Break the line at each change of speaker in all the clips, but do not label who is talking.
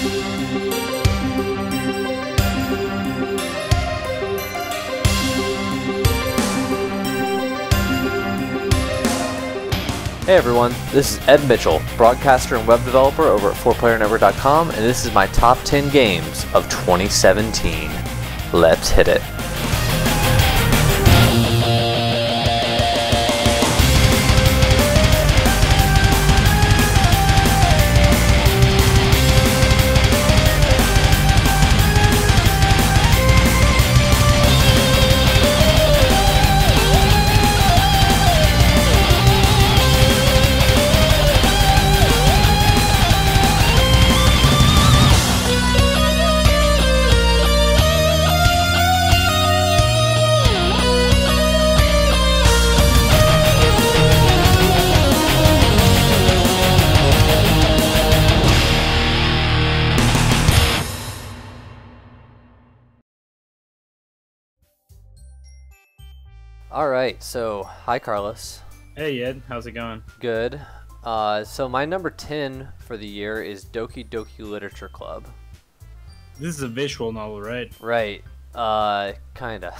Hey everyone, this is Ed Mitchell, broadcaster and web developer over at 4playernetwork.com, and this is my top 10 games of 2017. Let's hit it. Alright, so, hi Carlos.
Hey Ed, how's it going?
Good. So my number 10 for the year is DokiDoki Literature Club.
This is a visual novel, right?
Right. Kinda.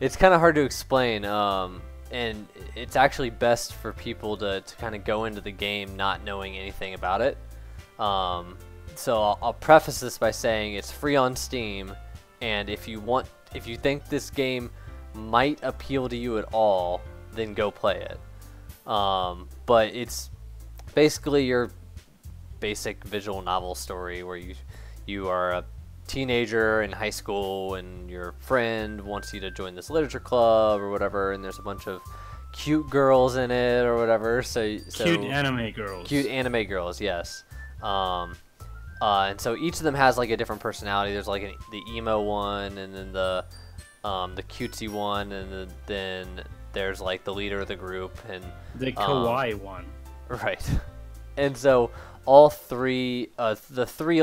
It's kinda hard to explain, and it's actually best for people to kind of go into the game not knowing anything about it. So I'll preface this by saying it's free on Steam, and if you think this game might appeal to you at all, then go play it. But it's basically your basic visual novel story where you are a teenager in high school and your friend wants you to join this literature club or whatever, and there's a bunch of cute girls in it or whatever. So
cute anime girls.
Cute anime girls, yes. And so each of them has like a different personality. There's like the emo one, and then the cutesy one, and then there's like the leader of the group, and
the kawaii one.
Right. And so all three, there's three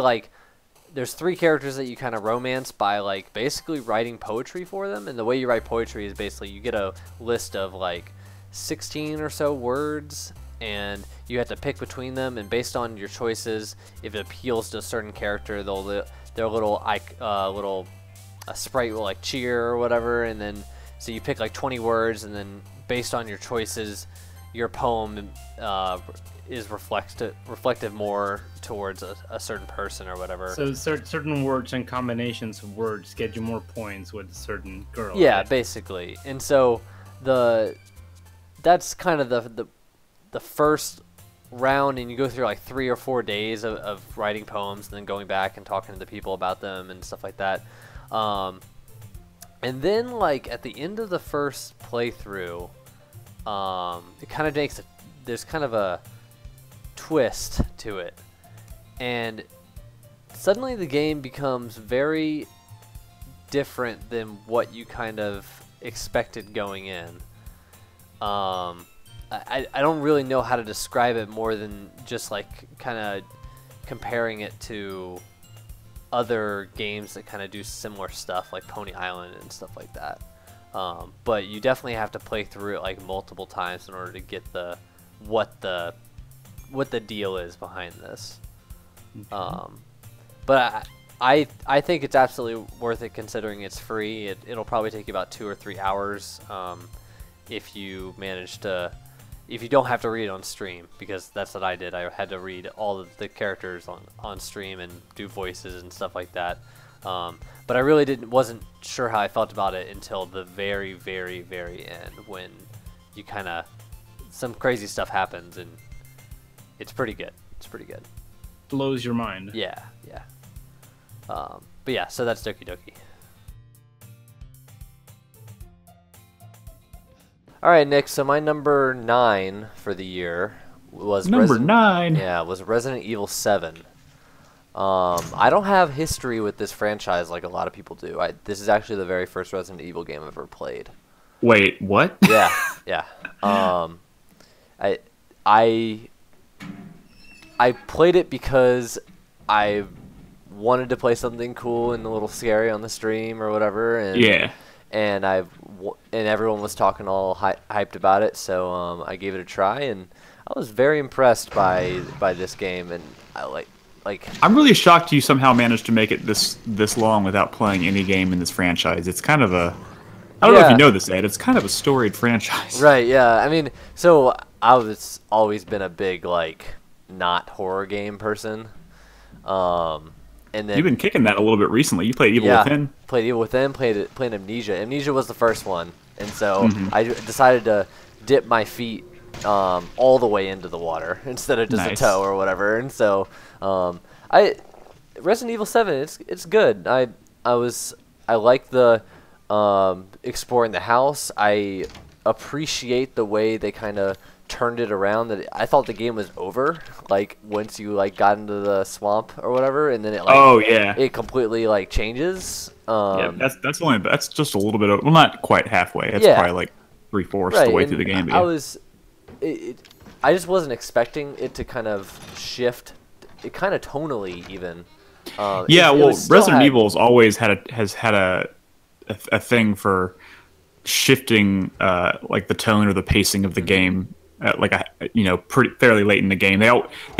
characters that you kind of romance by like basically writing poetry for them. And the way you write poetry is basically you get a list of like 16 or so words, and you have to pick between them, and based on your choices, if it appeals to a certain character, their little a sprite will like cheer or whatever, and then so you pick like 20 words, and then based on your choices, your poem is reflective more towards a certain person or whatever.
So certain words and combinations of words get you more points with a certain girl.
Yeah,
right?
basically. And so that's kind of the first round, and you go through like 3 or 4 days of writing poems and then going back and talking to the people about them and stuff like that. And then like at the end of the first playthrough, it kind of there's kind of a twist to it, and suddenly the game becomes very different than what you kind of expected going in. I don't really know how to describe it more than just like kind of comparing it to other games that kind of do similar stuff like Pony Island and stuff like that. But you definitely have to play through it like multiple times in order to get what the deal is behind this. But I think it's absolutely worth it considering it's free. It'll probably take you about 2 or 3 hours if you manage to. If you don't have to read it on stream, because that's what I did. I had to read all of the characters on stream and do voices and stuff like that. But I really wasn't sure how I felt about it until the very, very, very end, when you kind of some crazy stuff happens, and it's pretty good. It's pretty good.
Blows your mind.
Yeah, yeah. But yeah, so that's DokiDoki. All right, Nick. So my number 9 for the year was
number 9.
Yeah, was Resident Evil 7. I don't have history with this franchise like a lot of people do. This is actually the very first Resident Evil game I've ever played.
Wait, what?
Yeah, yeah. I played it because I wanted to play something cool and a little scary on the stream or whatever. And
yeah.
And everyone was talking all hyped about it, so I gave it a try, and I was very impressed by this game, and like.
I'm really shocked you somehow managed to make it this long without playing any game in this franchise. It's kind of a, I don't know if you know this, Ed. It's kind of a storied franchise.
Right. Yeah. I mean, so I was always been a big like not horror game person. And then
you've been kicking that a little bit recently. You played Evil Within.
Played Evil Within. Played Amnesia. Amnesia was the first one, and so I decided to dip my feet all the way into the water instead of just a toe or whatever. And so Resident Evil 7, it's good. I like the exploring the house. I appreciate the way they kind of turned it around. That I thought the game was over, like once you like got into the swamp or whatever, and then it like it completely like changes.
That's just a little bit of, well, not quite halfway. It's probably like 3/4 the way through the game.
I just wasn't expecting it to kind of shift, it kind of tonally even.
Resident Evil's always has had a thing for shifting like the tone or the pacing of the game. Fairly late in the game, they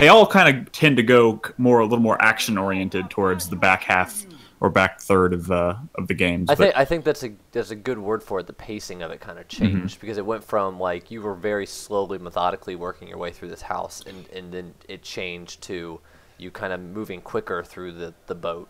all kind of tend to go a little more action oriented towards the back half or back third of the games.
I think that's a good word for it. The pacing of it kind of changed because it went from like you were very slowly, methodically working your way through this house, and then it changed to you kind of moving quicker through the boat.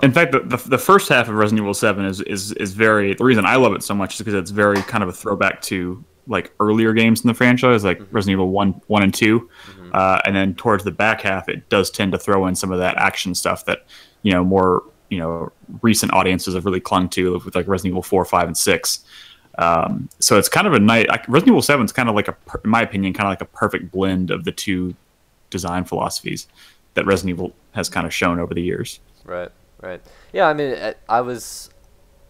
In fact, the first half of Resident Evil 7 is very, the reason I love it so much is because it's very kind of a throwback to like earlier games in the franchise, like Resident Evil 1 and 2, and then towards the back half, it does tend to throw in some of that action stuff that more recent audiences have really clung to, with like Resident Evil 4, 5, and 6. So it's kind of a nice. Resident Evil 7 is kind of like in my opinion, kind of like a perfect blend of the two design philosophies that Resident Evil has kind of shown over the years.
Right. Yeah, I mean,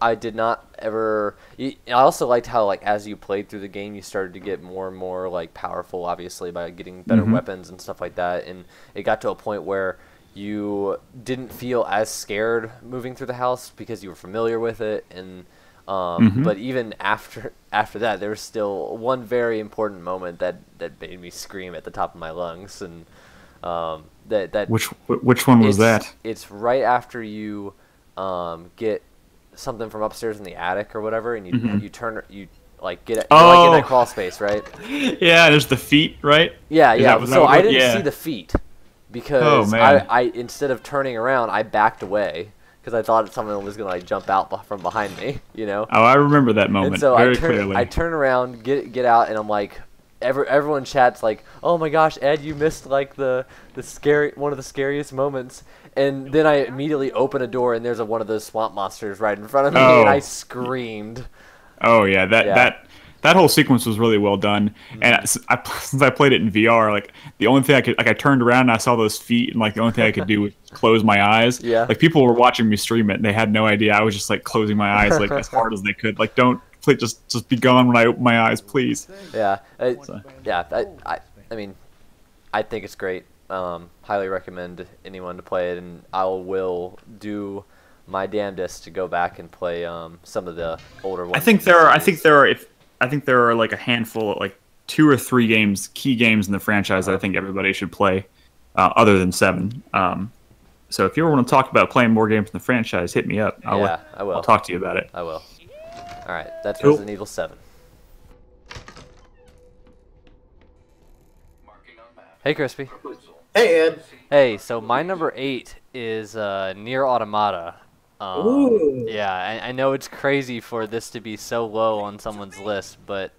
I did not ever. I also liked how, like, as you played through the game, you started to get more and more like powerful, obviously, by getting better weapons and stuff like that. And it got to a point where you didn't feel as scared moving through the house because you were familiar with it. And but even after that, there was still one very important moment that made me scream at the top of my lungs. And
which one was that?
It's right after you get something from upstairs in the attic or whatever, and you turn, you like get like in that crawl space, right?
Yeah, there's the feet, right?
Yeah. So I didn't see the feet because I instead of turning around, I backed away because I thought someone was gonna like jump out from behind me, Oh,
I remember that moment
and so
very clearly.
I turn around, get out, and I'm like, everyone chats like, "Oh my gosh, Ed, you missed like one of the scariest moments." And then I immediately open a door, and there's one of those swamp monsters right in front of me, and I screamed.
Oh yeah, that whole sequence was really well done. And since I played it in VR, like the only thing I turned around and I saw those feet, and like the only thing I could do was close my eyes. Yeah. Like people were watching me stream it, and they had no idea. I was just like closing my eyes like as hard as they could. Like please just be gone when I open my eyes, please.
Yeah. I mean, I think it's great. Highly recommend anyone to play it, and I will do my damnedest to go back and play some of the older ones.
I think there are like a handful, like 2 or 3 key games in the franchise that I think everybody should play, other than 7. So if you ever want to talk about playing more games in the franchise, hit me up.
I will.
I'll talk to you about it.
I will. All right, that's Resident Evil 7. Hey, Crispy.
Hey, Ed.
Hey, so my number 8 is NieR Automata.
Ooh.
Yeah, I know it's crazy for this to be so low on someone's list, but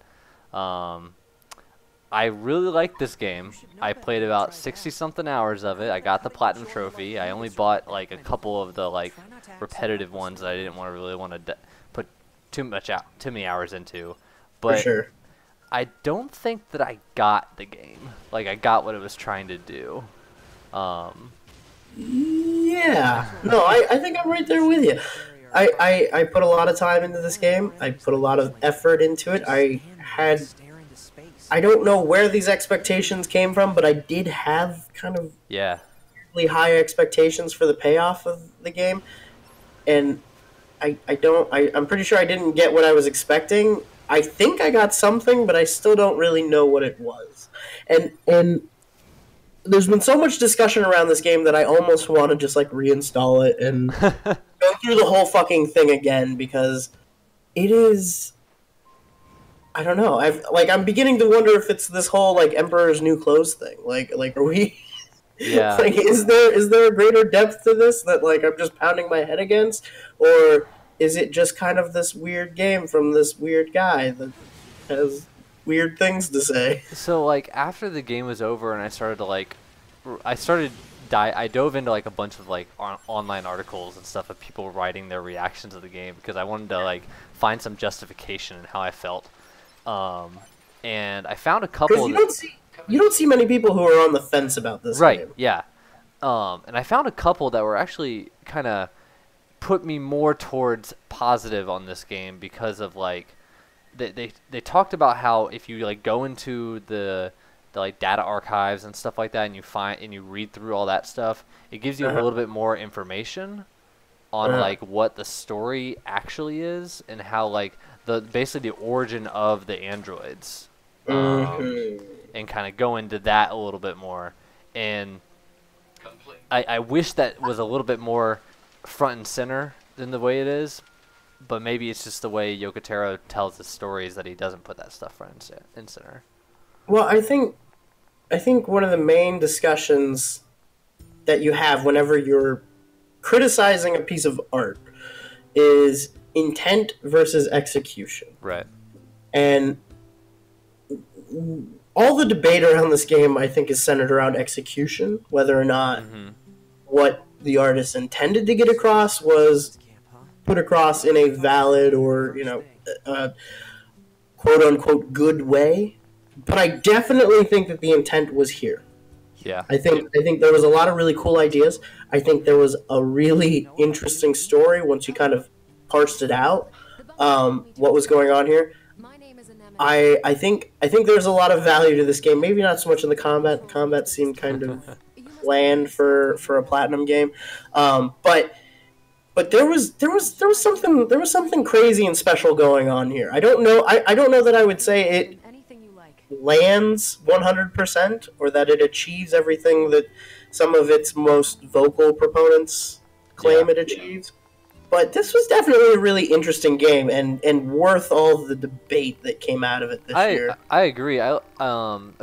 I really like this game. I played about 60-something hours of it. I got the Platinum Trophy. I only bought like a couple of the like repetitive ones that I didn't really want to put too many hours into. But
for sure.
I don't think that I got the game. Like, I got what it was trying to do.
Yeah. No, I think I'm right there with you. I put a lot of time into this game. I put a lot of effort into it. I don't know where these expectations came from, but I did have kind of really high expectations for the payoff of the game. And I'm pretty sure I didn't get what I was expecting. I think I got something, but I still don't really know what it was. And there's been so much discussion around this game that I almost want to just like reinstall it and go through the whole fucking thing again, because it is. I don't know. I'm beginning to wonder if it's this whole like Emperor's New Clothes thing. Like are we?
Yeah.
Like, is there a greater depth to this that like I'm just pounding my head against, or is it just kind of this weird game from this weird guy that has weird things to say?
So like after the game was over and I started to like, I dove into like a bunch of like online articles and stuff of people writing their reactions of the game, because I wanted to like find some justification in how I felt. And I found a couple.
You don't see many people who are on the fence about this
right,
game.
yeah. And I found a couple that were actually kind of put me more towards positive on this game, because of like they talked about how if you like go into the like data archives and stuff like that, and you read through all that stuff, it gives you a little bit more information on like what the story actually is, and how like basically the origin of the androids. And kind of go into that a little bit more. And I wish that was a little bit more front and center than the way it is, but maybe it's just the way Yoko Taro tells his stories that he doesn't put that stuff front and center.
Well, I think one of the main discussions that you have whenever you're criticizing a piece of art is intent versus execution.
Right.
And all the debate around this game, I think, is centered around execution, whether or not what the artist intended to get across was put across in a valid or, quote-unquote good way. But I definitely think that the intent was here.
Yeah.
I think there was a lot of really cool ideas. I think there was a really interesting story once you kind of parsed it out, what was going on here. I think there's a lot of value to this game. Maybe not so much in the combat. The combat seemed kind of bland for a platinum game, but there was something crazy and special going on here. I don't know that I would say it lands 100%, or that it achieves everything that some of its most vocal proponents claim it achieves. But this was definitely a really interesting game, and worth all the debate that came out of it this year.
I agree. A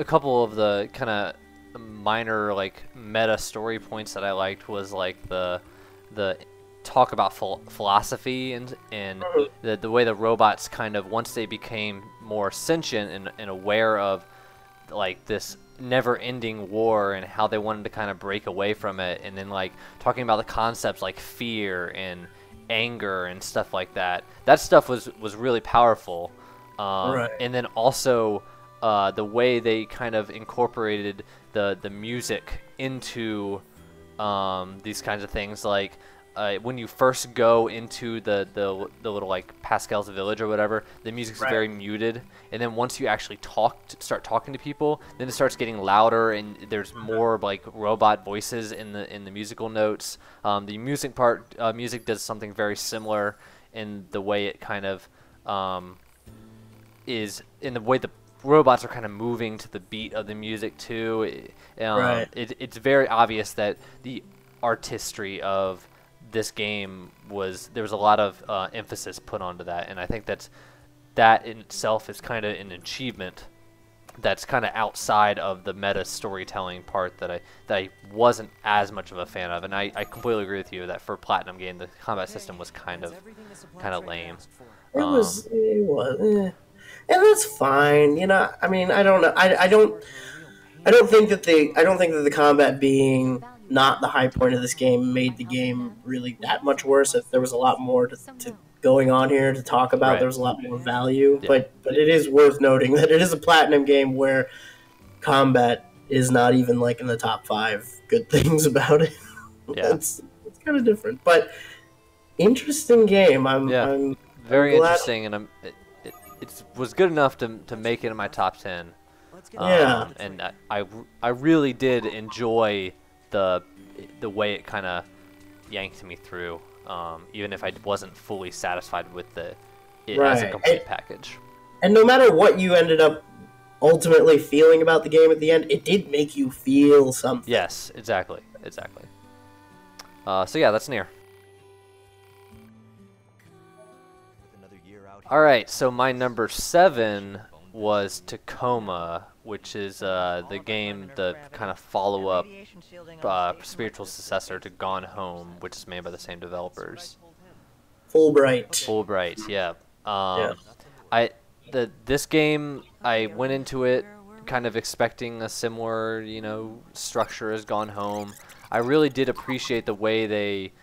couple of the kind of minor like meta story points that I liked was like the talk about philosophy and the way the robots kind of, once they became more sentient and aware of like this never-ending war and how they wanted to kind of break away from it, and then like talking about the concepts like fear and anger and stuff like that. That stuff was really powerful.
Right.
And then also the way they kind of incorporated the music into these kinds of things, like when you first go into the little like Pascal's village or whatever, the music's very muted, and then once you actually start talking to people, then it starts getting louder, and there's more like robot voices in the musical notes. The music does something very similar in the way it kind of is in the way the robots are kind of moving to the beat of the music too. It's very obvious that the artistry of this game there was a lot of emphasis put onto that, and I think that in itself is kind of an achievement that's kind of outside of the meta storytelling part that I wasn't as much of a fan of, and I completely agree with you that for a platinum game the combat system was kind of lame.
It was, and that's fine. I mean, I don't know. I don't think that the combat being not the high point of this game made the game really that much worse. If there was a lot more to going on here to talk about, there was a lot more value. Yeah. But it is worth noting that it is a platinum game where combat is not even like in the top 5 good things about it.
Yeah.
it's kind of different, but interesting game. I'm
very interesting, and it was good enough to make it in my top 10. And I really did enjoy the way it kind of yanked me through, even if I wasn't fully satisfied with it as a complete package.
And no matter what you ended up ultimately feeling about the game at the end, it did make you feel something.
Yes, exactly. So yeah, that's NieR. Alright, so my number 7 was Tacoma, which is the game, the kind of follow-up spiritual successor to Gone Home, which is made by the same developers. Fulbright, yeah. This game, I went into it kind of expecting a similar, structure as Gone Home. I really did appreciate the way they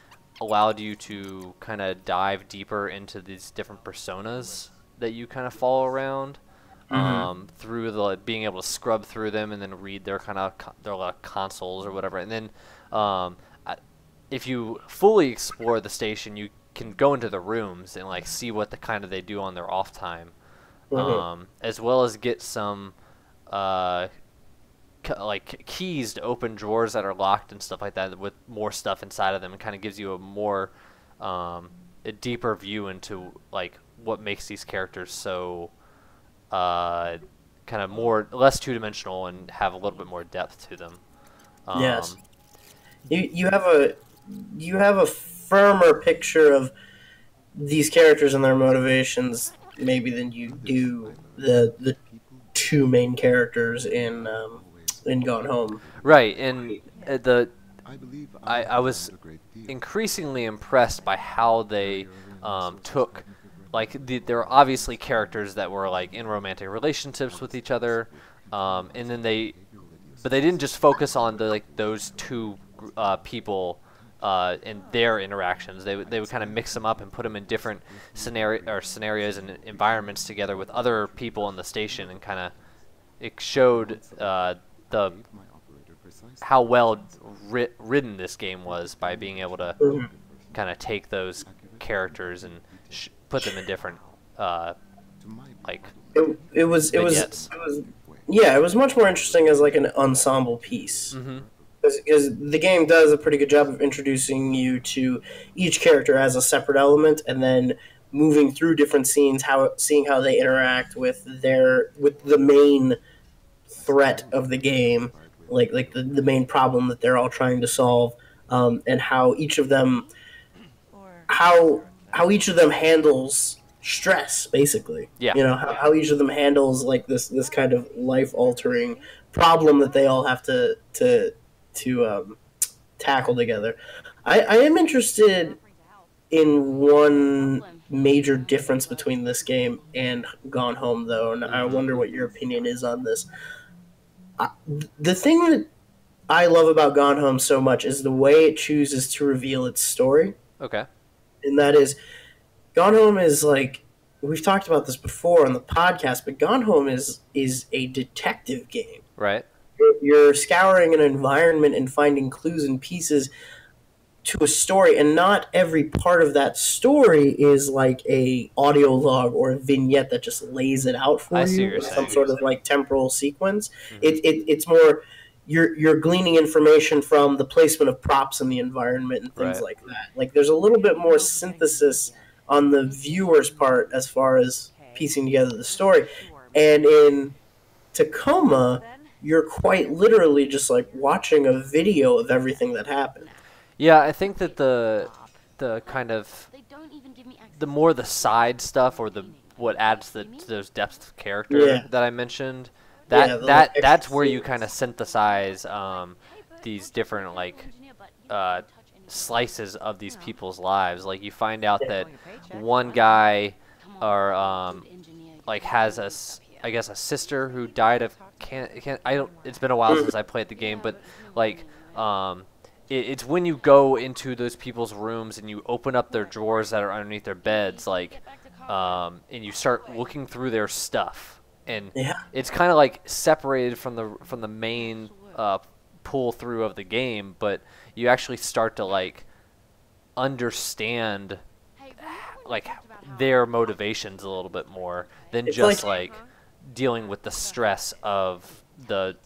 allowed you to kind of dive deeper into these different personas that you kind of follow around, through the being able to scrub through them and then read their kind of their consoles or whatever. And then if you fully explore the station, you can go into the rooms and like see what they do on their off time, as well as get some keys to open drawers that are locked and stuff like that with more stuff inside of them. It kind of gives you a more a deeper view into like what makes these characters so kind of less two-dimensional and have a little bit more depth to them.
Yes, you have a firmer picture of these characters and their motivations maybe than you do the two main characters in Gone Home.
Right, and I was increasingly impressed by how they took, there are obviously characters that were like in romantic relationships with each other, and then they didn't just focus on those two people and their interactions. They would kind of mix them up and put them in different scenarios and environments together with other people in the station, and kind of it showed how well written this game was by being able to kind of take those characters and put them in different
it was much more interesting as like an ensemble piece, because the game does a pretty good job of introducing you to each character as a separate element, and then moving through different scenes, seeing how they interact with the main threat of the game, like the main problem that they're all trying to solve, and how each of them handles stress, basically.
Yeah.
How each of them handles like this kind of life altering problem that they all have to tackle together. I am interested in one major difference between this game and Gone Home, though, and I wonder what your opinion is on this. The thing that I love about Gone Home so much is the way it chooses to reveal its story.
Okay. And
that is, Gone Home is like, we've talked about this before on the podcast, but Gone Home is a detective game.
Right.
You're scouring an environment and finding clues and pieces to a story, and not every part of that story is like a audio log or a vignette that just lays it out for you with some sort of like temporal sequence. It's more you're gleaning information from the placement of props in the environment and things like that. Like there's a little bit more synthesis on the viewer's part as far as piecing together the story. And in Tacoma, you're quite literally just like watching a video of everything that happened.
Yeah, I think that the kind of the more the side stuff or what adds to those depths of character that I mentioned, that's where you kind of synthesize these different slices of these people's lives. Like you find out that one guy has a sister who died of it's been a while since I played the game, but it's when you go into those people's rooms and you open up their drawers that are underneath their beds, and you start looking through their stuff, and it's kind of like separated from the main pull through of the game, but you actually start to understand their motivations a little bit more than just dealing with the stress of the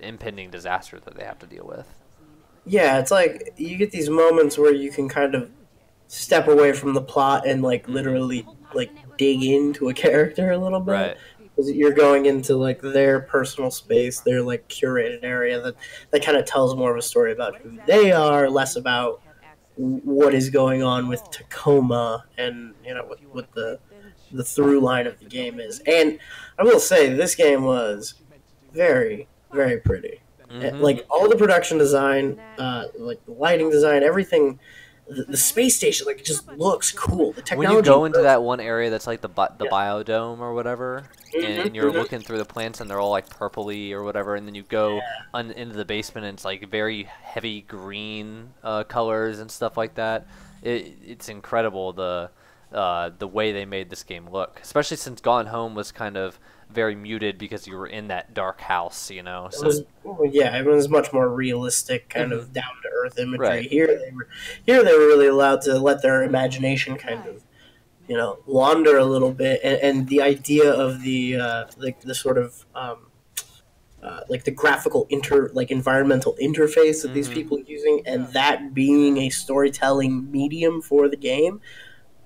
impending disaster that they have to deal with.
Yeah, it's like you get these moments where you can kind of step away from the plot and literally dig into a character a little bit.
Right.
'Cause you're going into like their personal space, their like curated area that kind of tells more of a story about who they are, less about what is going on with Tacoma and what the through line of the game is. And I will say this game was very, very pretty. Like all the production design, like the lighting design, everything. The space station, like, it just looks cool. The technology.
When you go into that one area that's like the biodome or whatever, and you're looking through the plants and they're all like purpley or whatever, and then you go into the basement and it's like very heavy green colors and stuff like that. It's incredible the way they made this game look, especially since Gone Home was kind of very muted because you were in that dark house, you know. So
it was much more realistic, kind of down to earth imagery.
Right.
Here they were really allowed to let their imagination kind of, wander a little bit, and the idea of the sort of like the graphical environmental interface that these people are using, and that being a storytelling medium for the game,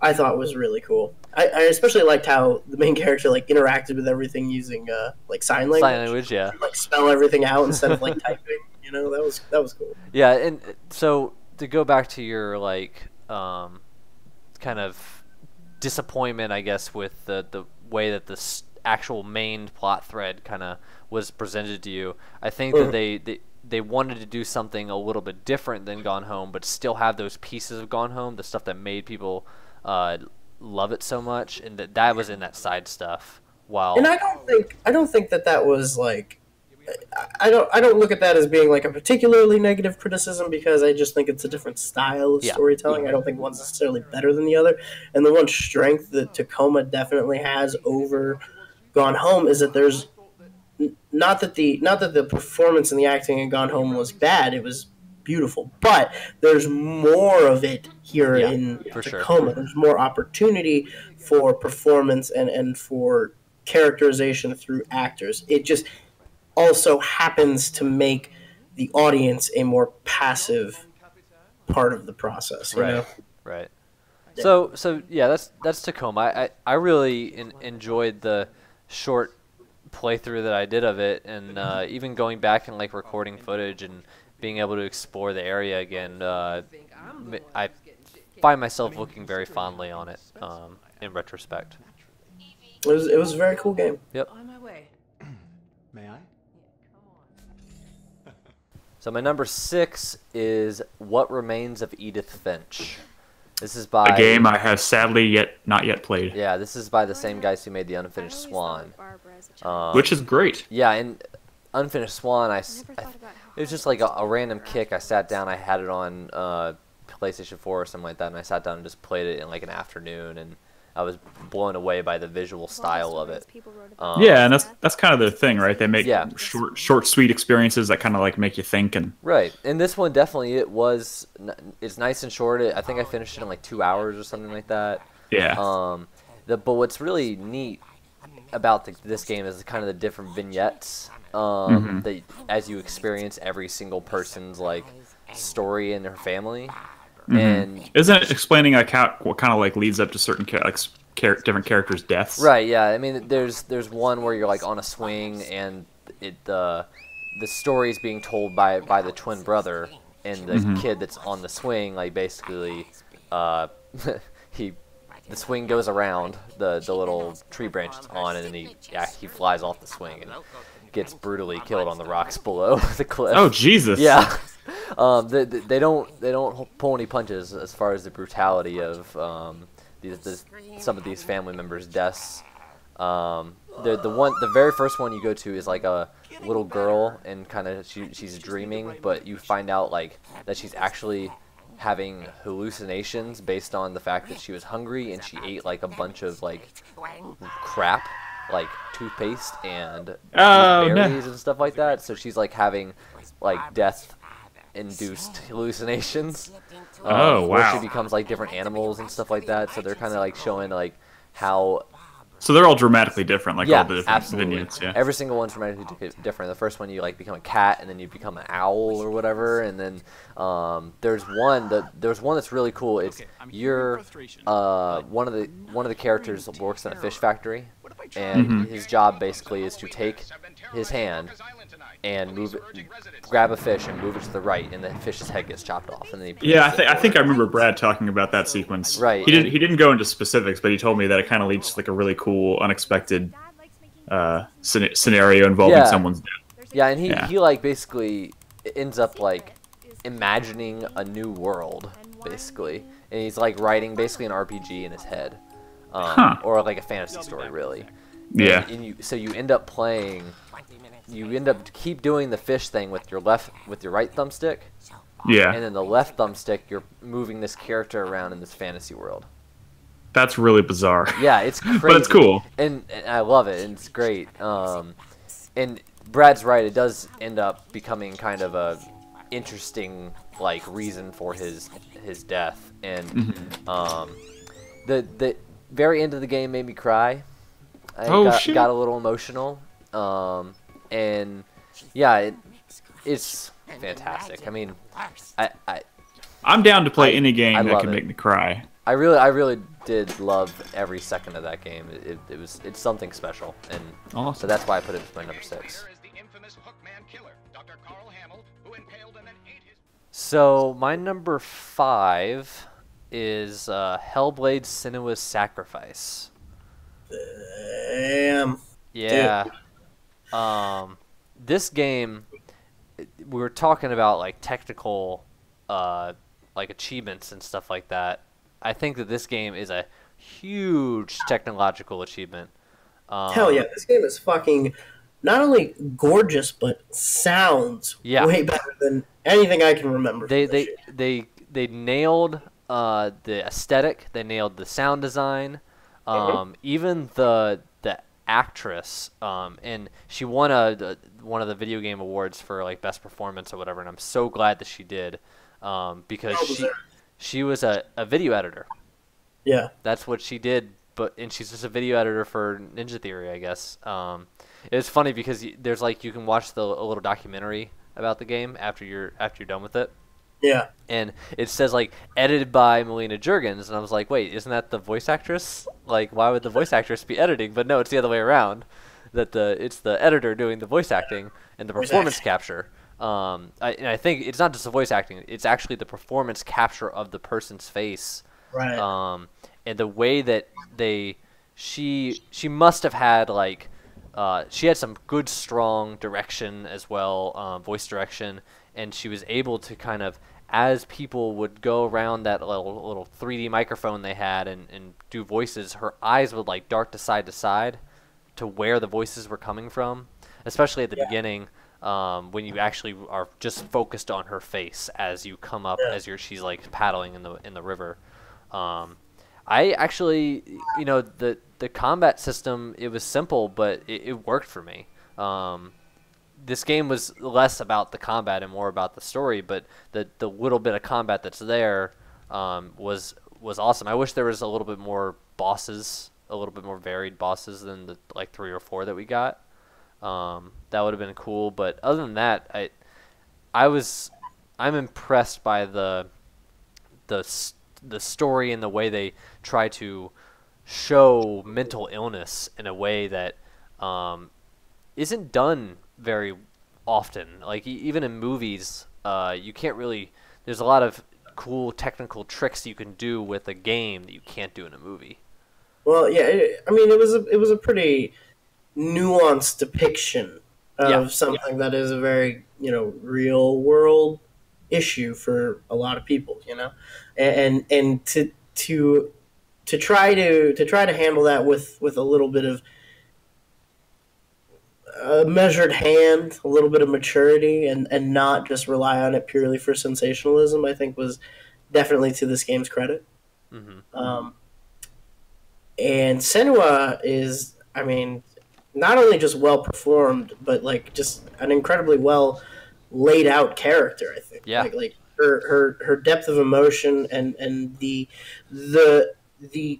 I thought was really cool. I especially liked how the main character like interacted with everything using like sign language.
Sign language, yeah.
Like spell everything out instead of like typing. That was cool.
Yeah, and so to go back to your like kind of disappointment, I guess, with the way that this actual main plot thread kind of was presented to you, I think that they wanted to do something a little bit different than Gone Home, but still have those pieces of Gone Home, the stuff that made people love it so much, and that was in that side stuff.
And I don't think that was like, I don't look at that as being like a particularly negative criticism, because I just think it's a different style of storytelling. I don't think one's necessarily better than the other. And the one strength that Tacoma definitely has over Gone Home is that there's not that the performance and the acting in Gone Home was bad. It was beautiful, but there's more of it here in Tacoma. Sure. There's more opportunity for performance and for characterization through actors. It just also happens to make the audience a more passive part of the process. You know?
Right. Yeah. So yeah, that's Tacoma. I really enjoyed the short playthrough that I did of it, and even going back and like recording footage and being able to explore the area again, I find myself looking very fondly on it in retrospect.
It was a very cool game.
Yep.
On my way.
May I?
So my number 6 is What Remains of Edith Finch. This is by
a game I have sadly not yet played.
Yeah, this is by the same guys who made the Unfinished Swan,
which is great.
Yeah, and Unfinished Swan, it was just like a random kick. I sat down, I had it on PlayStation 4 or something like that, and I sat down and just played it in like an afternoon, and I was blown away by the visual style of it.
Yeah, and that's kind of their thing, right? They make short, sweet experiences that kind of like make you think. And
right, and this one definitely it's nice and short. I think I finished it in like 2 hours or something like that.
Yeah.
But what's really neat about this game is kind of the different vignettes that as you experience every single person's like story and their family. And
isn't it explaining like what kind of like leads up to certain different characters' deaths?
Right. Yeah. I mean, there's one where you're like on a swing, and the story is being told by the twin brother, and the kid that's on the swing, like basically, the swing goes around the little tree branch it's on, and then he flies off the swing and gets brutally killed on the rocks below the cliff.
Oh Jesus!
Yeah. They don't pull any punches as far as the brutality of some of these family members' deaths. The very first one you go to is like a little girl, and kind of she's dreaming, but you find out like that she's actually having hallucinations based on the fact that she was hungry and she ate like a bunch of like crap, like toothpaste and berries and stuff like that. So she's like having like death-induced hallucinations.
Oh wow!
Where she becomes like different animals and stuff like that. So they're kind of like showing like how.
So they're all dramatically different, like all the different
absolutely.
vignettes. Yeah,
every single one's dramatically different. The first one you like become a cat, and then you become an owl or whatever, and then there's one that's really cool. It's you're one of the characters works in a fish factory, and his job basically is to take his hand and move it, grab a fish and move it to the right, and the fish's head gets chopped off. And then
I think I remember Brad talking about that sequence.
Right.
He didn't go into specifics, but he told me that it kind of leads to like a really cool, unexpected scenario involving someone's death.
Yeah, and he like basically ends up like imagining a new world, basically, and he's like writing basically an RPG in his head, or like a fantasy story, really.
Yeah.
And so you end up playing. You end up keep doing the fish thing with your right thumbstick.
Yeah.
And then the left thumbstick, you're moving this character around in this fantasy world.
That's really bizarre.
Yeah, it's crazy.
But it's cool.
And I love it, and it's great. And Brad's right, it does end up becoming kind of a interesting like reason for his death. And the very end of the game made me cry. I got a little emotional. And yeah, it's fantastic. I mean,
I'm down to play any game that can make me cry.
I really did love every second of that game. It's something special, and
awesome.
So that's why I put it as my number 6. So my number 5 is Hellblade Sacrifice.
Damn.
Yeah. This game, we were talking about like technical, like achievements and stuff like that. I think that this game is a huge technological achievement.
Hell yeah, this game is fucking not only gorgeous but sounds way better than anything I can remember.
They nailed the aesthetic. They nailed the sound design. Even the actress, and she won one of the video game awards for like best performance or whatever, and I'm so glad that she did, because she was a video editor.
Yeah,
that's what she did. And she's just a video editor for Ninja Theory, I guess. It's funny because there's like you can watch a little documentary about the game after you're done with it.
Yeah.
And it says like edited by Melina Juergens, and I was like, wait, isn't that the voice actress? Like, why would the voice actress be editing? But no, it's the other way around. That it's the editor doing the voice acting and the performance capture. I think it's not just the voice acting; it's actually the performance capture of the person's face.
Right.
And the way that she must have had like she had some good strong direction as well, voice direction. And she was able to kind of, as people would go around that little 3D microphone they had and do voices, her eyes would like dart to side to where the voices were coming from, especially at the beginning, when you actually are just focused on her face as you come up she's like paddling in the river. I actually, the combat system, it was simple, but it worked for me. This game was less about the combat and more about the story, but the little bit of combat that's there was awesome. I wish there was a little bit more bosses, a little bit more varied bosses than the like 3 or 4 that we got. That would have been cool, but other than that, I'm impressed by the story and the way they try to show mental illness in a way that isn't done very often. Like even in movies, you can't really. There's a lot of cool technical tricks you can do with a game that you can't do in a movie.
Well, yeah, it was a pretty nuanced depiction of something that is a very real world issue for a lot of people, and to try to handle that with a little bit of a measured hand, a little bit of maturity, and not just rely on it purely for sensationalism, I think was definitely to this game's credit.
Mm-hmm.
And Senua is, not only just well performed, but like just an incredibly well laid out character. I think, like her depth of emotion and the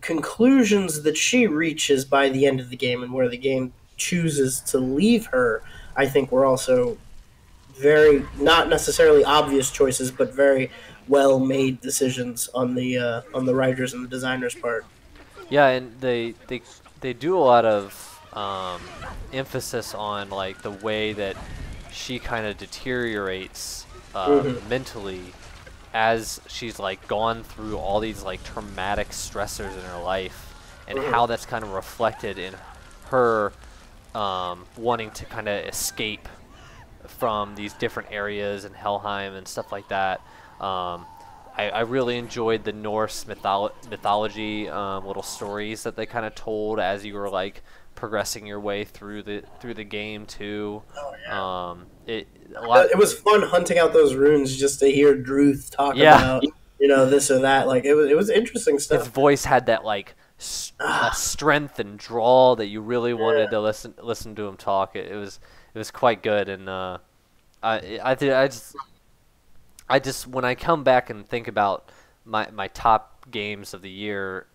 conclusions that she reaches by the end of the game and where the game chooses to leave her, I think were also very not necessarily obvious choices, but very well made decisions on the writers and the designers' part.
Yeah, and they do a lot of emphasis on like the way that she kind of deteriorates mentally as she's like gone through all these like traumatic stressors in her life, and how that's kind of reflected in her wanting to kind of escape from these different areas in Helheim and stuff like that. I really enjoyed the Norse mythology little stories that they kind of told as you were like progressing your way through the game too.
Oh, yeah. It was fun hunting out those runes just to hear Druth talk about this or that. Like it was interesting stuff.
His voice had that like strength and drawl that you really wanted to listen to him talk. It was quite good, and I just when I come back and think about my top games of the year,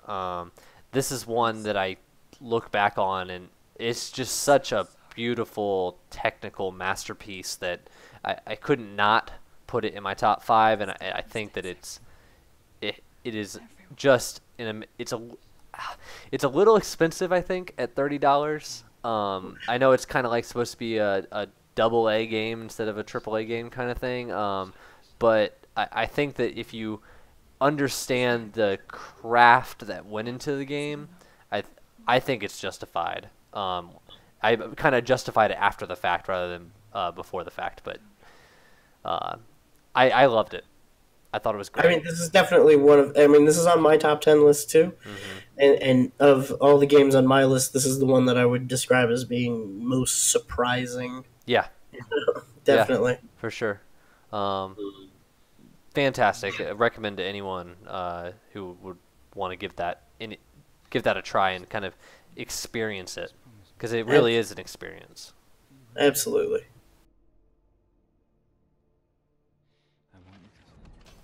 this is one that I look back on, and it's just such a beautiful technical masterpiece that I couldn't not put it in my top 5, and I think that it is just it's a little expensive, I think, at $30. I know it's kind of like supposed to be a double A game instead of a triple A game kind of thing, but I think that if you understand the craft that went into the game, I think it's justified. I kind of justified it after the fact rather than before the fact, but I loved it. I thought it was great.
I mean, this is definitely this is on my top 10 list too. And of all the games on my list, this is the one that I would describe as being most surprising.
Yeah.
Definitely.
Yeah, for sure. Fantastic. I recommend to anyone who would want to give that a try and kind of experience it, because it really is an experience.
Absolutely.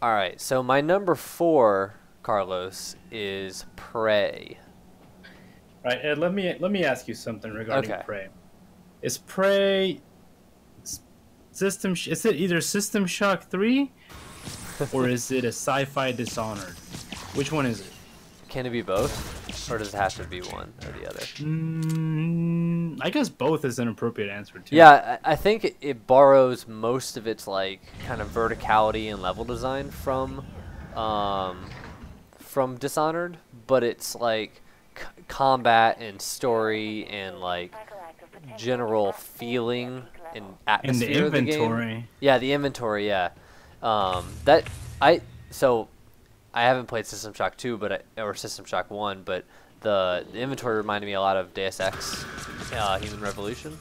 All right, so my number 4, Carlos, is Prey.
Right, Ed, let me ask you something regarding Prey. Is Prey System? Is it either System Shock 3 or is it a sci-fi Dishonored? Which one is it?
Can it be both, or does it have to be one or the other?
I guess both is an appropriate answer too.
Yeah, I think it borrows most of its like kind of verticality and level design from Dishonored, but it's like combat and story and like general feeling and atmosphere
in the inventory.
Of the game. Yeah, the inventory. Yeah, I haven't played System Shock 2, or System Shock 1, but the inventory reminded me a lot of Deus Ex, Human Revolution.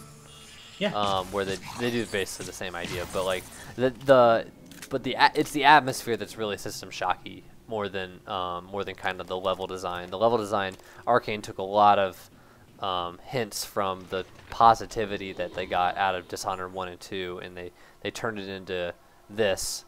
Yeah.
Where they do basically the same idea, but like it's the atmosphere that's really System Shocky more than kind of the level design. The level design, Arcane took a lot of hints from the positivity that they got out of Dishonored 1 and 2, and they turned it into this.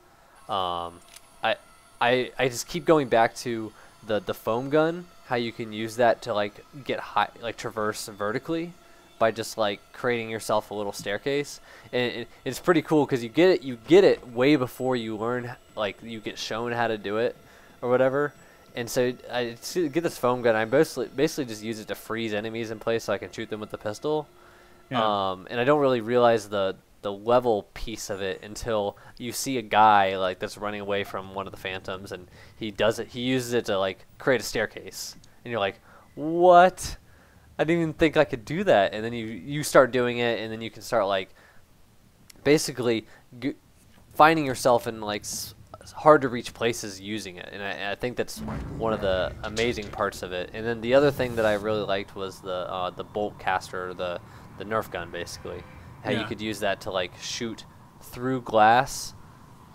I just keep going back to the foam gun, how you can use that to like get high, like traverse vertically by just like creating yourself a little staircase, and it's pretty cool because you get it way before you learn, like you get shown how to do it or whatever. And so I get this foam gun. I basically just use it to freeze enemies in place so I can shoot them with the pistol.
Yeah.
And I don't really realize the level piece of it until you see a guy like that's running away from one of the phantoms, and he uses it to like create a staircase, and you're like, what? I didn't even think I could do that. And then you start doing it, and then you can start like basically finding yourself in like hard to reach places using it, and I think that's one of the amazing parts of it. And then the other thing that I really liked was the bolt caster, the Nerf gun, basically. How you could use that to like shoot through glass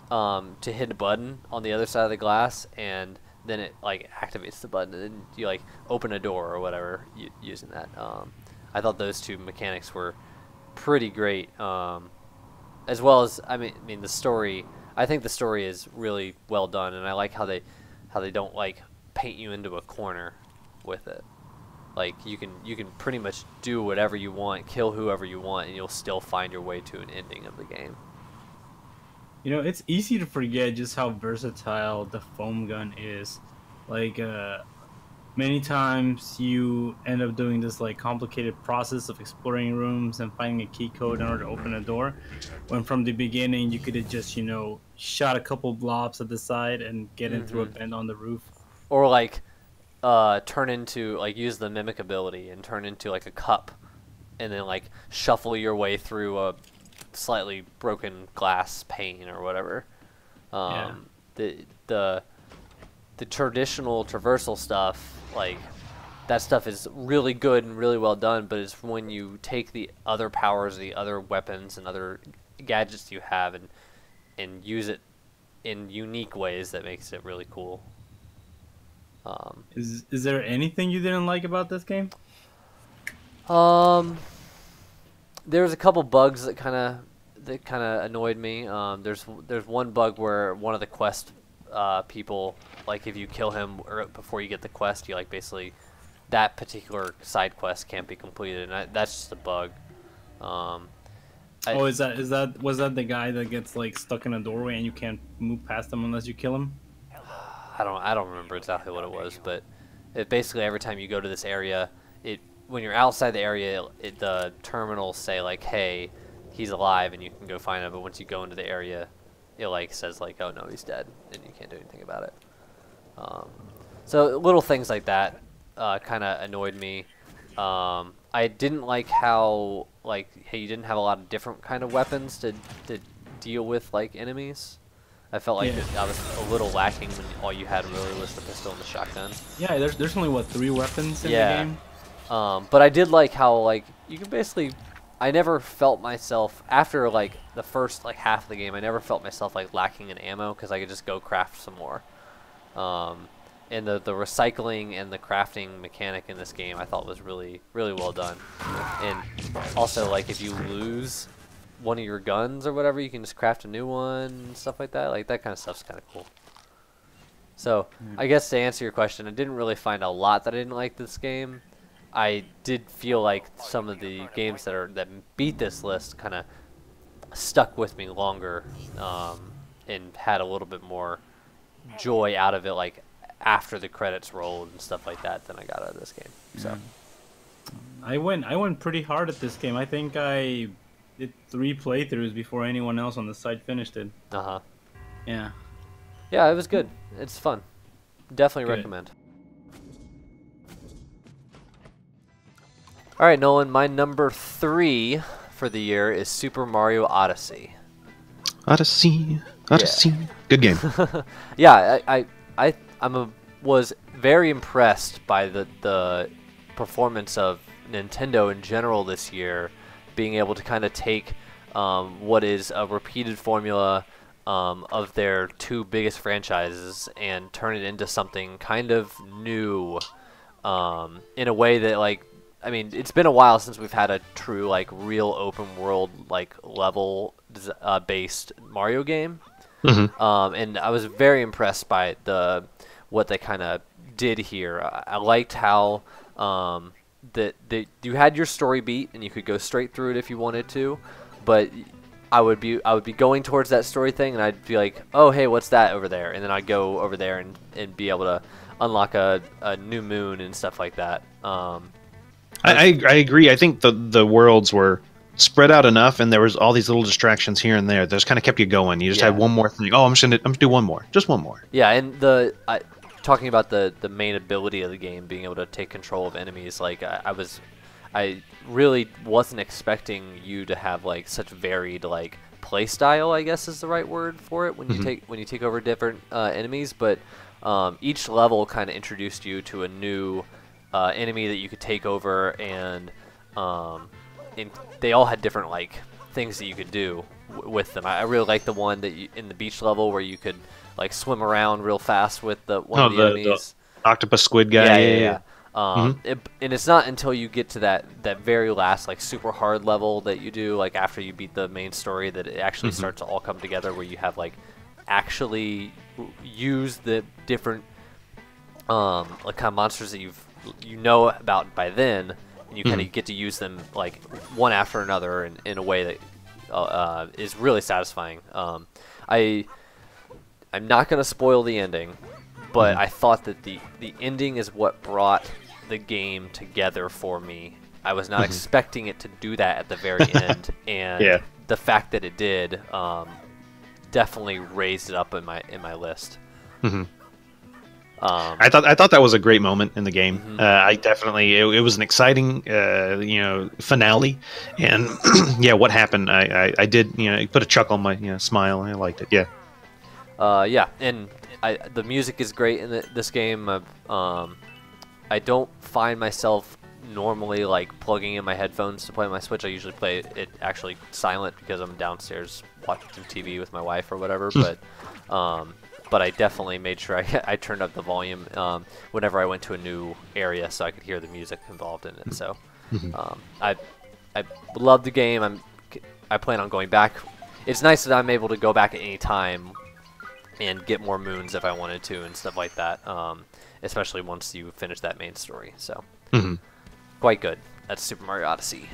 to hit a button on the other side of the glass, and then it like activates the button, and then you like open a door or whatever using that. I thought those two mechanics were pretty great, as well as I mean the story. I think the story is really well done, and I like how they don't like paint you into a corner with it. Like you can pretty much do whatever you want, kill whoever you want, and you'll still find your way to an ending of the game.
You know, it's easy to forget just how versatile the foam gun is. Like, many times you end up doing this like complicated process of exploring rooms and finding a key code in order to open a door, when from the beginning you could have just, you know, shot a couple blobs at the side and get in through a bend on the roof.
Or like turn into, like, use the mimic ability and turn into like a cup, and then like shuffle your way through a slightly broken glass pane or whatever. The traditional traversal stuff, like, that stuff is really good and really well done, but it's when you take the other powers, the other weapons and other gadgets you have, and use it in unique ways that makes it really cool.
Is there anything you didn't like about this game?
There's a couple bugs that kind of annoyed me. There's one bug where one of the quest people, like, if you kill him or before you get the quest, you, like, basically that particular side quest can't be completed, and that's just a bug.
Was that the guy that gets, like, stuck in a doorway and you can't move past him unless you kill him?
I don't remember exactly what it was, but it basically, every time you go to this area, when you're outside the area, the terminals say, like, hey, he's alive, and you can go find him. But once you go into the area, it, like, says, like, oh no, he's dead, and you can't do anything about it. So little things like that kind of annoyed me. I didn't like how, like, hey, you didn't have a lot of different kind of weapons to deal with, like, enemies. I felt like I was a little lacking when all you had really was the pistol and the shotgun.
Yeah, there's only, what, 3 weapons in the game?
But I did like how, like, you can basically, I never felt myself, after, like, the first, like, half of the game, I never felt myself, like, lacking in ammo, because I could just go craft some more. And the recycling and the crafting mechanic in this game I thought was really, really well done. And also, like, if you lose one of your guns or whatever, you can just craft a new one and stuff like that. Like, that kind of stuff's kind of cool. So, I guess to answer your question, I didn't really find a lot that I didn't like this game. I did feel like some of the games that beat this list kind of stuck with me longer, and had a little bit more joy out of it, like, after the credits rolled and stuff like that, than I got out of this game. So,
I went pretty hard at this game. I think I did 3 playthroughs before anyone else on the site finished it. Yeah.
Yeah, it was good. It's fun. Definitely
Good.
recommend. All right, Nolan, my number 3 for the year is Super Mario Odyssey.
Odyssey. Good game.
Yeah, I was very impressed by the performance of Nintendo in general this year, being able to kind of take what is a repeated formula of their 2 biggest franchises and turn it into something kind of new, in a way that, like, I mean, it's been a while since we've had a true, like, real open world, like, level based Mario game. And I was very impressed by what they kind of did here. I liked how that you had your story beat and you could go straight through it if you wanted to, but I would be going towards that story thing, and I'd be like, oh, hey, what's that over there? And then I'd go over there and be able to unlock a new moon and stuff like that.
I agree. I think the worlds were spread out enough, and there was all these little distractions here and there that just kind of kept you going. You just had one more thing. Oh, I'm just gonna do one more, just one more.
Yeah, and talking about the main ability of the game, being able to take control of enemies, like, I really wasn't expecting you to have, like, such varied, like, play style, I guess is the right word for it, when you take over different enemies. But each level kind of introduced you to a new enemy that you could take over, and they all had different, like, things that you could do with them. I really like the one that in the beach level where you could, like, swim around real fast with one of the enemies.
The octopus squid guy.
Yeah. And it's not until you get to that very last, like, super hard level that you do, like, after you beat the main story, that it actually starts to all come together, where you have, like, actually use the different like, kind of monsters that you know about by then, and you kind of get to use them, like, one after another in a way that is really satisfying. I'm not going to spoil the ending, but I thought that the ending is what brought the game together for me. I was not expecting it to do that at the very end, and the fact that it did definitely raised it up in my list.
I thought that was a great moment in the game. I definitely it was an exciting finale, and yeah, what happened? I did it put a chuckle on my smile. I liked it.
Yeah, and the music is great in this game. I don't find myself normally like plugging in my headphones to play my Switch. I usually play it actually silent because I'm downstairs watching TV with my wife or whatever. But I definitely made sure I turned up the volume whenever I went to a new area so I could hear the music involved in it. So I love the game. I plan on going back. It's nice that I'm able to go back at any time and get more moons if I wanted to and stuff like that. Especially once you finish that main story. So quite good. That's Super Mario Odyssey.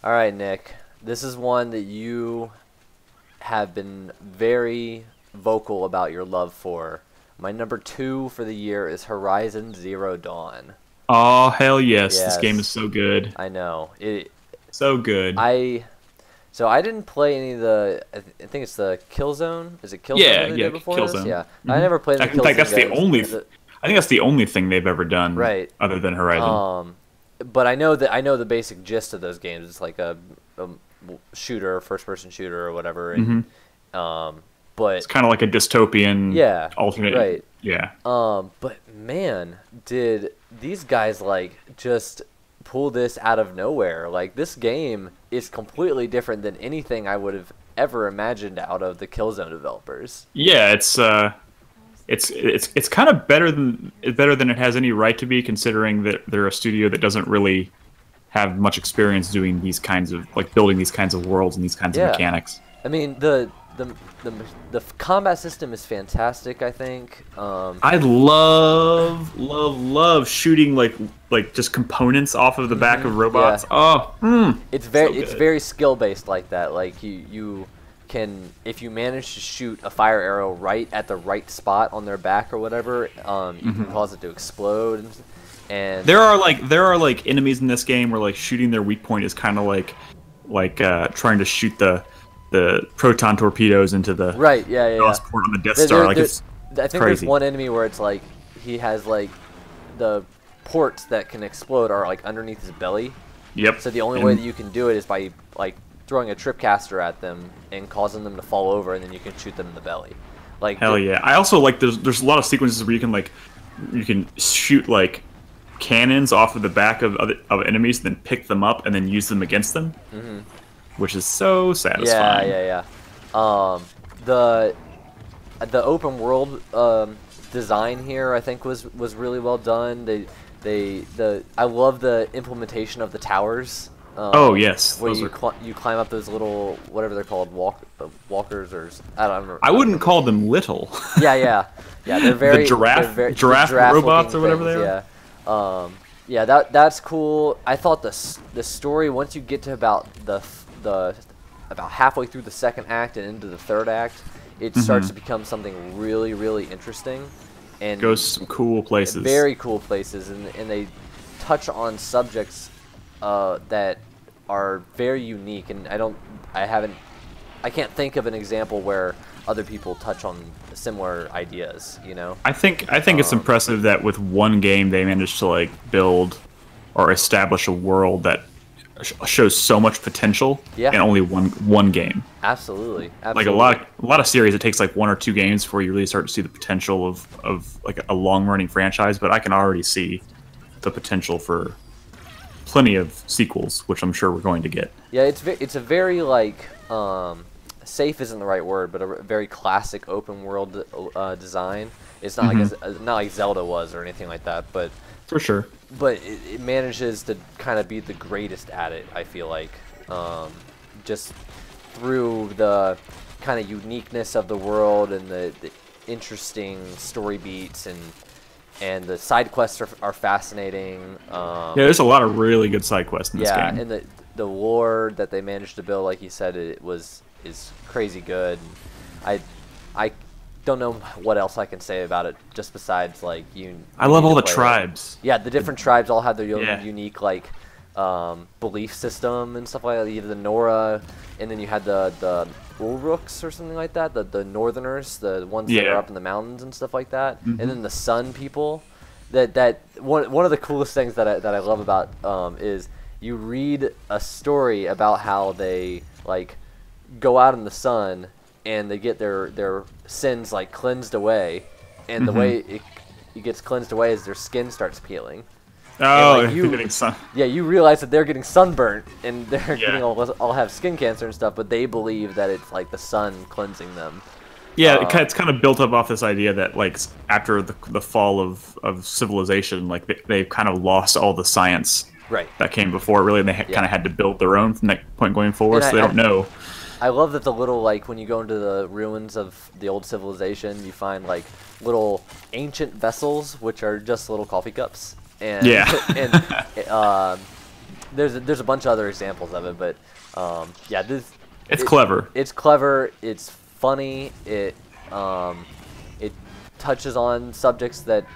All right, Nick. This is one that you have been very vocal about your love for. My number 2 for the year is Horizon Zero Dawn.
Oh, hell yes. This game is so good.
I know.
So good.
So I didn't play any of the... I think it's the Killzone. Is it Killzone?
Yeah,
that they did before
Killzone.
This? Yeah. I never played the Killzone.
In fact, that's the only... I think that's the only thing they've ever done,
right?
Other than Horizon.
But I know the basic gist of those games. It's like a shooter, first-person shooter or whatever. And, but
it's kind of like a dystopian, alternate.
Right.
Yeah.
But man, did these guys like just pull this out of nowhere? Like this game is completely different than anything I would have ever imagined out of the Killzone developers.
Yeah, it's kind of better than it has any right to be, considering that they're a studio that doesn't really have much experience doing these kinds of building these kinds of worlds and these kinds of mechanics.
I mean, the combat system is fantastic. I think.
I love shooting like just components off of the back of robots. Yeah.
It's very skill based like that. Like you can, if you manage to shoot a fire arrow right at the right spot on their back or whatever, you can cause it to explode. And
there are enemies in this game where shooting their weak point is kind of like trying to shoot the proton torpedoes into the port on the Death Star.
I think
crazy.
There's one enemy where it's like he has the ports that can explode are underneath his belly.
Yep.
So the only way that you can do it is by throwing a tripcaster at them and causing them to fall over, and then you can shoot them in the belly.
Hell yeah! I also there's a lot of sequences where you can shoot cannons off of the back of enemies, and then pick them up and then use them against them, which is so satisfying.
Yeah. The open world design here I think was really well done. I love the implementation of the towers.
Oh yes,
where you climb up those little whatever they're called walkers or I don't remember.
I wouldn't call them little.
Yeah. They're very
the giraffe robots or whatever they are.
Yeah. That's cool. I thought the story once you get to about about halfway through the second act and into the third act, it starts to become something really, really interesting and
goes some cool places.
Very cool places, and they touch on subjects that are very unique, and I can't think of an example where other people touch on similar ideas,
I think it's impressive that with one game they managed to build or establish a world that shows so much potential in only one game.
Absolutely.
Like a lot of series, it takes 1 or 2 games before you really start to see the potential of a long running franchise, but I can already see the potential for plenty of sequels, which I'm sure we're going to get.
Yeah, it's a very safe isn't the right word, but a very classic open world design. It's not not like Zelda was or anything like that, but
for sure.
But it manages to kind of be the greatest at it. I feel like just through the kind of uniqueness of the world and the interesting story beats and the side quests are fascinating.
There's a lot of really good side quests in this game.
Yeah, and the lore that they managed to build, like you said, is crazy good. I don't know what else I can say about it, just besides like
I love all the
play it.
tribes.
Yeah, the different tribes all have their own
Yeah.
unique like belief system and stuff like that. You have the Nora, and then you had the Ulrooks or something like that. The Northerners, the ones that
Yeah.
are up in the mountains and stuff like that.
Mhm.
And then the Sun people. That one of the coolest things that I love about is you read a story about how they like go out in the sun and they get their sins like cleansed away, and the way it gets cleansed away is their skin starts peeling.
Oh,
like,
they're getting sun.
Yeah, you realize that they're getting sunburnt and they're
Yeah.
getting all have skin cancer and stuff, but they believe that it's like the sun cleansing them.
Yeah, it's kind of built up off this idea that like after the fall of civilization, like they've kind of lost all the science
Right.
that came before. Really, and they kind of had to build their own from that point going forward.
And
so they don't know.
I love that the little, like, when you go into the ruins of the old civilization, you find, like, little ancient vessels, which are just little coffee cups. And,
Yeah.
and there's a bunch of other examples of it, but, yeah,
It's clever.
It's clever, it's funny, it touches on subjects that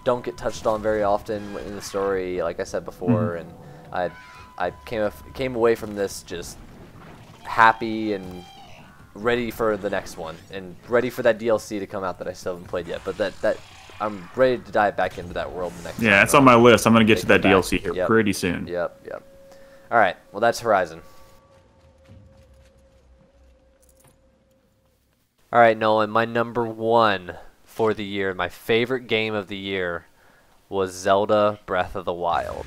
don't get touched on very often in the story, like I said before, and I came away from this just happy and ready for the next one, and ready for that DLC to come out that I still haven't played yet. But that I'm ready to dive back into that world next time.
Yeah, it's on my list. I'm gonna get to that
Take it back.
DLC here
Yep.
pretty soon.
Yep. All right. Well, that's Horizon. All right, Nolan. My number one for the year, my favorite game of the year, was Zelda Breath of the Wild.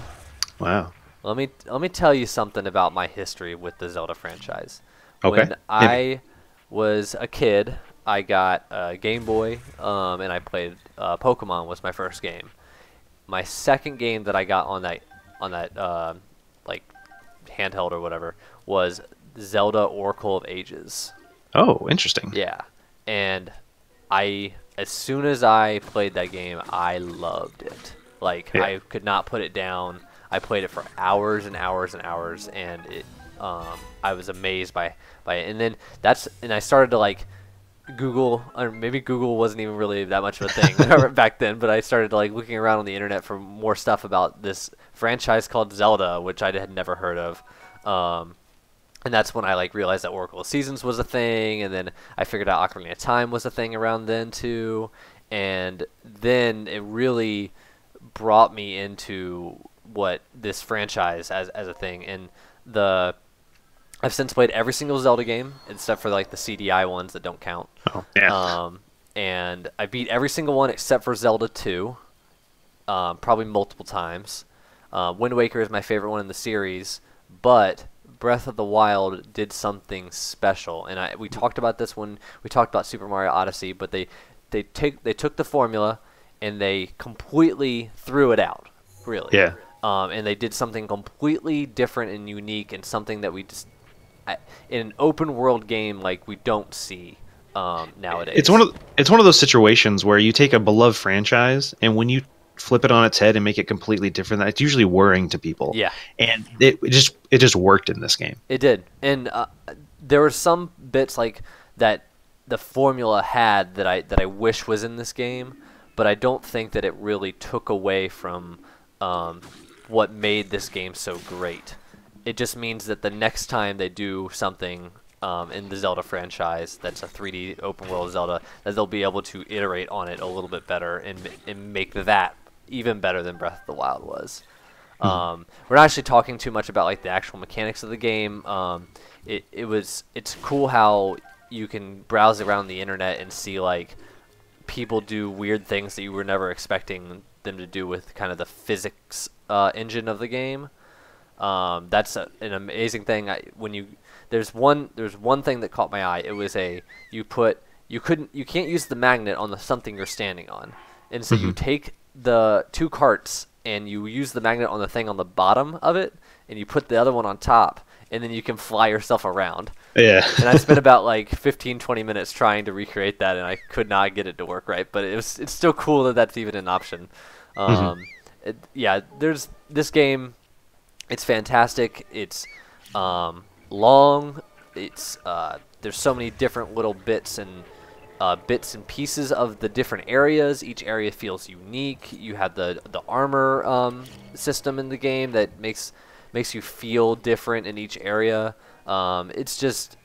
Wow.
Let me tell you something about my history with the Zelda franchise.
Okay.
When I was a kid, I got a Game Boy, and I played Pokemon was my first game. My second game that I got on that like handheld or whatever was Zelda Oracle of Ages.
Oh, interesting.
Yeah, and as soon as I played that game, I loved it. Like I could not put it down. I played it for hours and hours and hours, and I was amazed by it. And then I started to like Google, or maybe Google wasn't even really that much of a thing back then, but I started like looking around on the internet for more stuff about this franchise called Zelda, which I had never heard of. And that's when I like realized that Oracle of Seasons was a thing, and then I figured out Ocarina of Time was a thing around then too, and then it really brought me into what this franchise as a thing. And I've since played every single Zelda game except for like the CDI ones that don't count.
Oh, yeah.
And I beat every single one except for Zelda 2, probably multiple times. Wind Waker is my favorite one in the series, but Breath of the Wild did something special, and we talked about this when we talked about Super Mario Odyssey. But they took the formula and they completely threw it out, really.
Yeah.
And they did something completely different and unique, and something that we just in an open world game like we don't see nowadays.
It's one of those situations where you take a beloved franchise, and when you flip it on its head and make it completely different, that's usually worrying to people.
Yeah.
And it just worked in this game.
It did. And there were some bits like that the formula had that I wish was in this game, but I don't think that it really took away from what made this game so great. It just means that the next time they do something in the Zelda franchise that's a 3D open world Zelda, that they'll be able to iterate on it a little bit better and make that even better than Breath of the Wild was. We're not actually talking too much about like the actual mechanics of the game. It's cool how you can browse around the internet and see like people do weird things that you were never expecting them to do with kind of the physics engine of the game. That's an amazing thing. There's one thing that caught my eye. It was you can't use the magnet on something you're standing on, and so you take the two carts and you use the magnet on the thing on the bottom of it, and you put the other one on top, and then you can fly yourself around.
Yeah.
And I spent about like 15-20 minutes trying to recreate that, and I could not get it to work right. But it's still cool that that's even an option. There's this game. It's fantastic. It's long. It's there's so many different little bits and pieces of the different areas. Each area feels unique. You have the armor system in the game that makes you feel different in each area. It's just,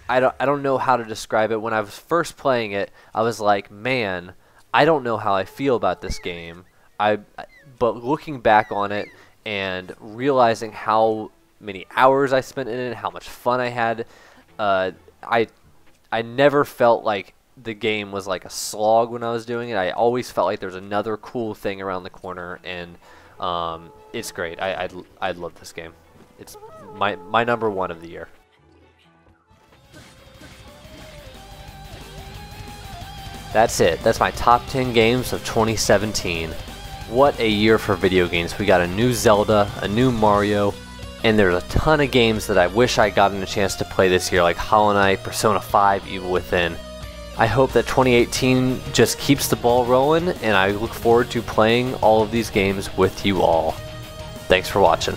I don't know how to describe it. When I was first playing it, I was like, man, I don't know how I feel about this game. But looking back on it and realizing how many hours I spent in it, how much fun I had, I never felt like the game was like a slog when I was doing it. I always felt like there's another cool thing around the corner, and it's great. I love this game. It's my #1 of the year. That's it. That's my top 10 games of 2017. What a year for video games. We got a new Zelda, a new Mario, and there's a ton of games that I wish I gotten a chance to play this year, like Hollow Knight, Persona 5, Evil Within. I hope that 2018 just keeps the ball rolling, and I look forward to playing all of these games with you all. Thanks for watching.